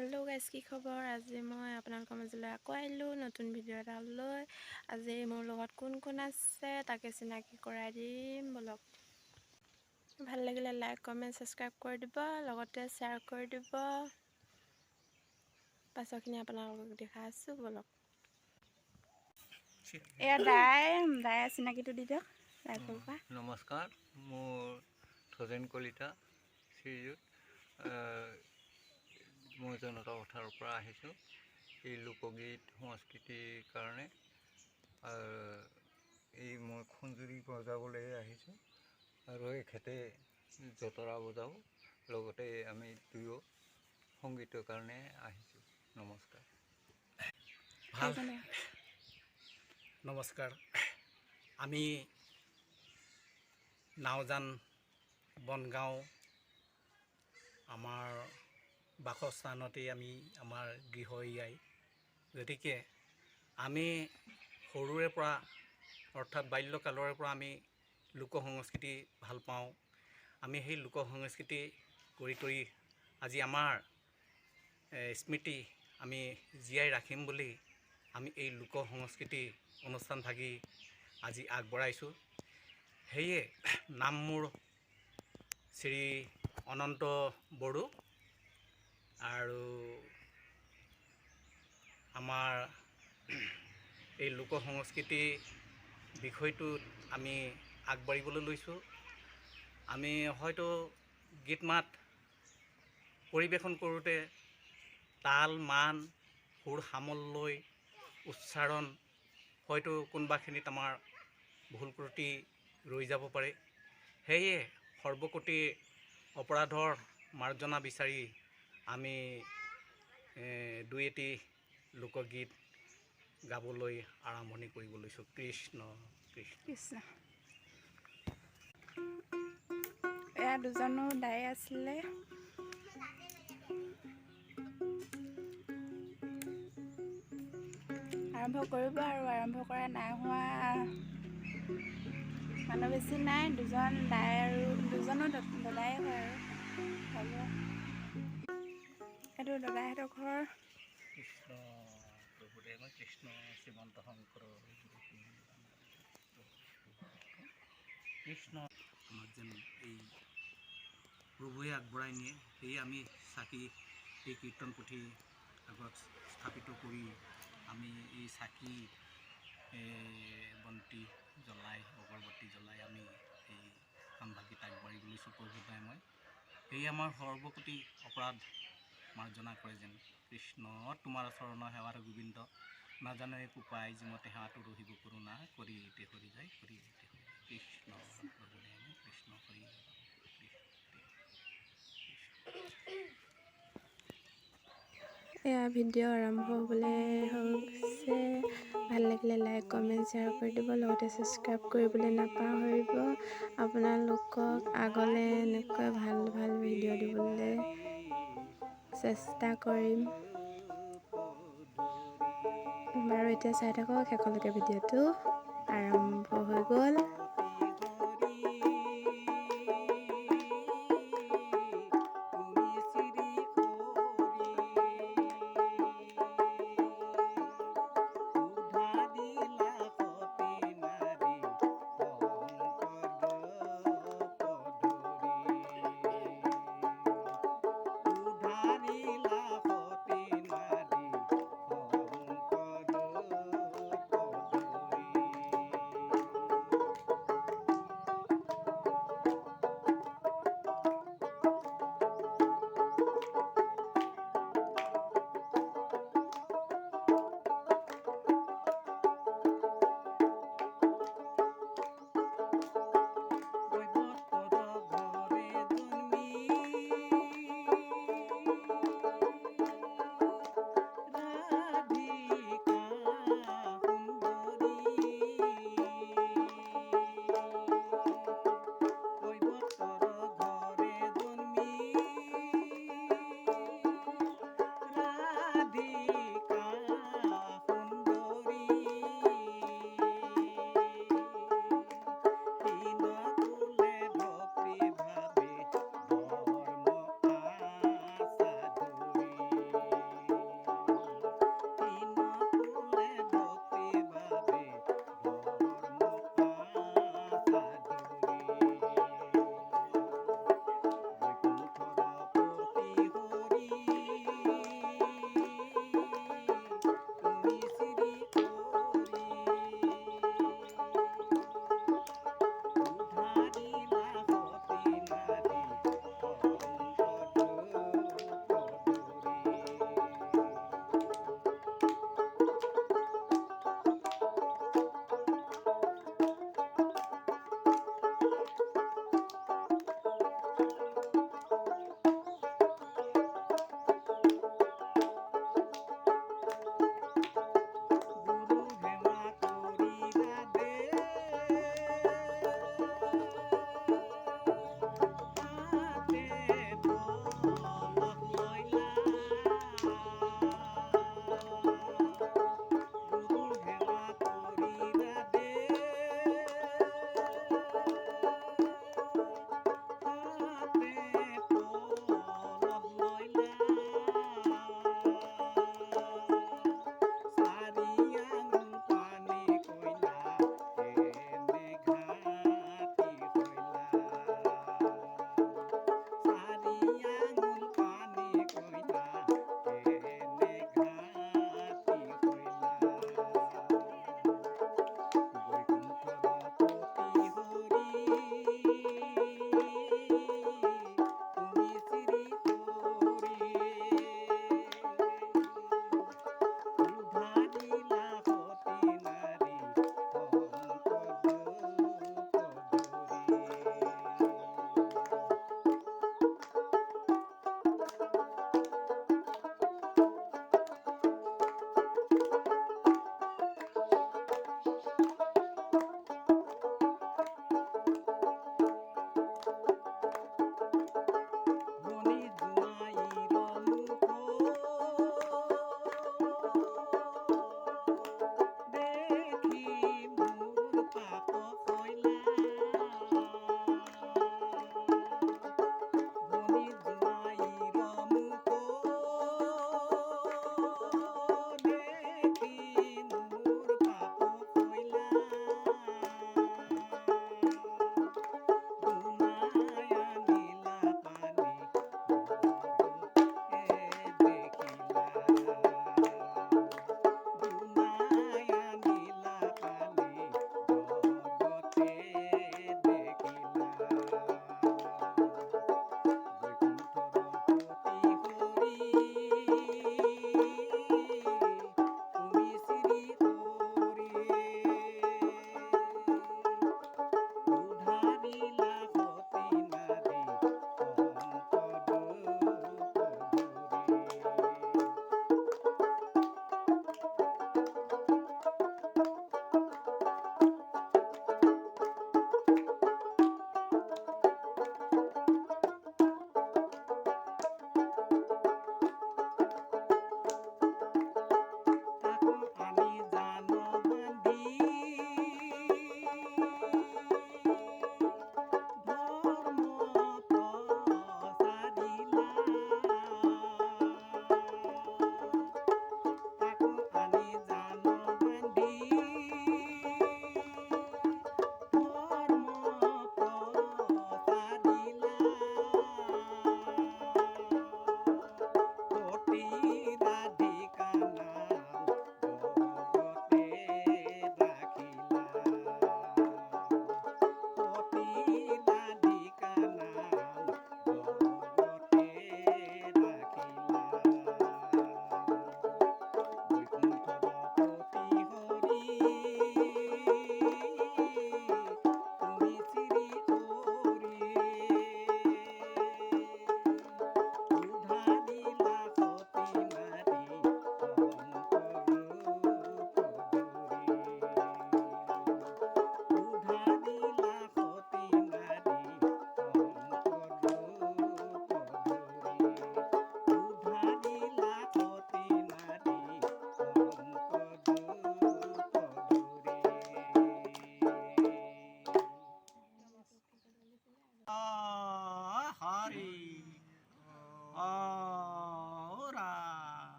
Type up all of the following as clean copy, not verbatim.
Hello' guys, কি খবৰ? আজি মই আপোনালোকৰ মাজলৈ আকৌ আহিলোঁ নতুন ভিডিঅ' এটা লৈ। আজি মোৰ লগত কোন কোন আছে তাকে চিনাকি কৰাই দিম বলক। ভাল লাগিলে লাইক কমেণ্ট ছাবস্ক্ৰাইব কৰি দিব, লগতে শ্বেয়াৰ কৰি দিব। পাছৰখিনি আপোনালোকক দেখাই আছোঁ বলক। এয়া দাই চিনাকিটো দি দিয়ক। নমস্কাৰ, মোৰ থজেন কলিতা শ্ৰীযুত। মই জনতা পথাৰৰ পৰা আহিছোঁ এই লোকগীত সংস্কৃতিৰ কাৰণে। এই মই খঞ্জুৰি বজাবলৈ আহিছোঁ আৰু এখেতে জতৰা বজাওঁ, লগতে আমি দুয়ো সংগীতৰ কাৰণে আহিছোঁ। নমস্কাৰ। নমস্কাৰ। আমি নাওজান বনগাঁও আমাৰ বাসস্থানতেই আমি আমাৰ গৃহ ইয়াই। গতিকে আমি সৰুৰে পৰা অৰ্থাৎ বাল্যকালৰে পৰা আমি লোক সংস্কৃতি ভাল পাওঁ। আমি সেই লোক সংস্কৃতি কৰি আজি আমাৰ স্মৃতি আমি জীয়াই ৰাখিম বুলি আমি এই লোক সংস্কৃতি অনুষ্ঠানভাগি আজি আগবঢ়াইছোঁ। সেয়ে নাম মোৰ শ্ৰী অনন্ত বড়ো আৰু আমাৰ এই লোক সংস্কৃতি বিষয়টোত আমি আগবাঢ়িবলৈ লৈছোঁ। আমি হয়তো গীত মাত পৰিৱেশন কৰোঁতে তাল মান সুৰ সামল উচ্চাৰণ হয়তো কোনোবাখিনিত আমাৰ ভুল ত্ৰুটি ৰৈ যাব পাৰে। সেয়ে সৰ্বকোটি অপৰাধৰ মাৰ্জনা বিচাৰি আমি দুই এটি লোকগীত গাবলৈ আৰম্ভণি কৰিব লৈছোঁ। কৃষ্ণ কৃষ্ণ। এয়া দুজনো দাই আছিলে। আৰম্ভ কৰিব আৰু আৰম্ভ কৰা নাই হোৱা মানুহ বেছি নাই, দুজন দাই আৰু দুজনো দাদাই হয় আৰু হ'ব। এইটো দাদাহঁতৰ ঘৰ। কৃষ্ণ প্ৰভুদেৱ কৃষ্ণ শ্ৰীমন্ত শংকৰ কৃষ্ণ আমাক যেন এই প্ৰভুৱে আগবঢ়াই নিয়ে। সেয়ে আমি চাকি এই কীৰ্তন পুথি আগত স্থাপিত কৰি আমি এই চাকি বন্তি জ্বলাই অগৰবত্তি জ্বলাই আমি এই কামভাগিত আগবাঢ়িব লৈছোঁ। প্ৰভুদাই মই সেয়ে আমাৰ সৰ্বকোটি অপৰাধ মাৰ্জনা কৰে যেন। কৃষ্ণ তোমাৰ চৰণ সেৱাৰ গোবিন্দ, নাজানো এক উপায় যিমতে সেৱাটো ৰহিব কৰোণা, কৰি এতে হৰি যায় কৰি এতে হৰি। কৃষ্ণ প্ৰভুদেৱ কৃষ্ণ হৰি। এয়া ভিডিঅ' আৰম্ভ হ'বলৈ হৈছে। ভাল লাগিলে লাইক কমেণ্ট শ্বেয়াৰ কৰি দিব, লগতে ছাবস্ক্ৰাইব কৰিবলৈ নাপাহৰিব। আপোনালোকক আগলৈ এনেকৈ ভাল ভাল ভিডিঅ' দিবলৈ চেষ্টা কৰিম বাৰু। এতিয়া চাই থাকক শেষলৈকে। ভিডিঅ'টো আৰম্ভ হৈ গ'ল।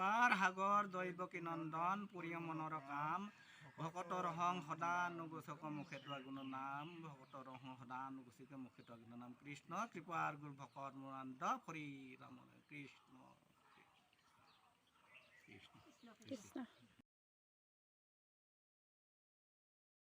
অপাৰ সাগৰ দৈৱকী নন্দন প্ৰিয় মনৰ কাম ভকতৰ হং সদা নুগোচক মুখেতো আগুণ নাম ভকতৰ হং সদা নুগোচিক মুখেতো আগুণ নাম কৃষ্ণ কৃপাৰ গুৰ ভকত মুৰান্দ হৰি ৰাম কৃষ্ণ কৃষ্ণ কৃষ্ণ